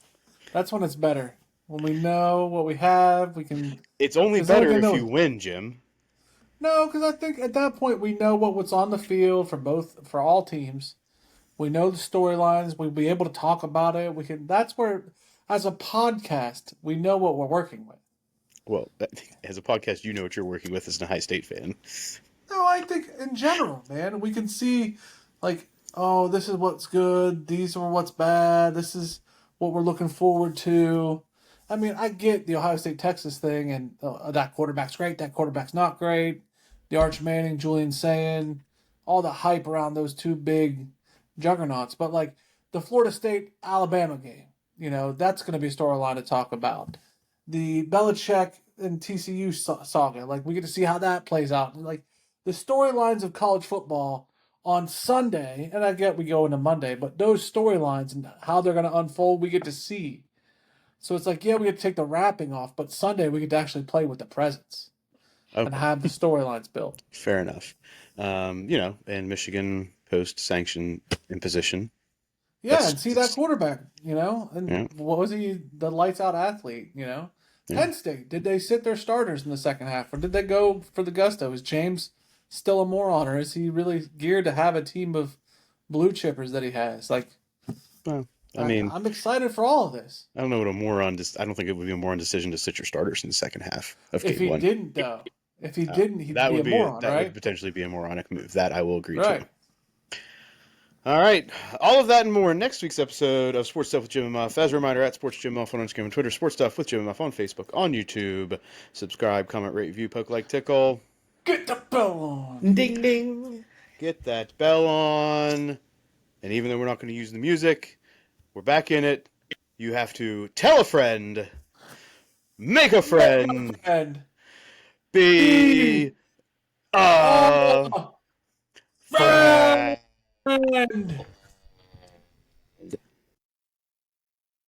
That's when it's better. When we know what we have, we can. It's only 'Cause then we better can if know- you win, Jim. No, because I think at that point we know what's on the field for all teams. We know the storylines. We'll be able to talk about it. We can. That's where, as a podcast, we know what we're working with. Well, as a podcast, you know what you're working with as an Ohio State fan. No, I think in general, man, we can see, oh, this is what's good. These are what's bad. This is what we're looking forward to. I mean, I get the Ohio State Texas thing, and that quarterback's great. That quarterback's not great. The Arch Manning, Julian saying, all the hype around those two big juggernauts. But the Florida State Alabama game, that's going to be a storyline to talk about. The Belichick and TCU saga, we get to see how that plays out. The storylines of college football on Sunday, and I get we go into Monday, but those storylines and how they're going to unfold, we get to see. So it's we get to take the wrapping off, but Sunday we get to actually play with the presents and have the storylines built. Fair enough. And Michigan post-sanction imposition. Yeah, and see that quarterback, and what was he, the lights-out athlete, Penn State, did they sit their starters in the second half, or did they go for the gusto? Is James still a moron, or is he really geared to have a team of blue chippers that he has? Well, I'm excited for all of this. I don't know what a moron. I don't think it would be a moron decision to sit your starters in the second half of If game he one. didn't, though, he'd be a moron, that right? would potentially be a moronic move. That I will agree Right. to. All right. All of that and more in next week's episode of Sports Stuff with Jim and Muff. As a reminder, at Sports Jim Muff on Instagram and Twitter, Sports Stuff with Jim and Muff on Facebook, on YouTube. Subscribe, comment, rate, review, poke, like, tickle. Get the bell on. Ding ding. Get that bell on. And even though we're not going to use the music, we're back in it. You have to tell a friend, make a friend, And be a friend. friend.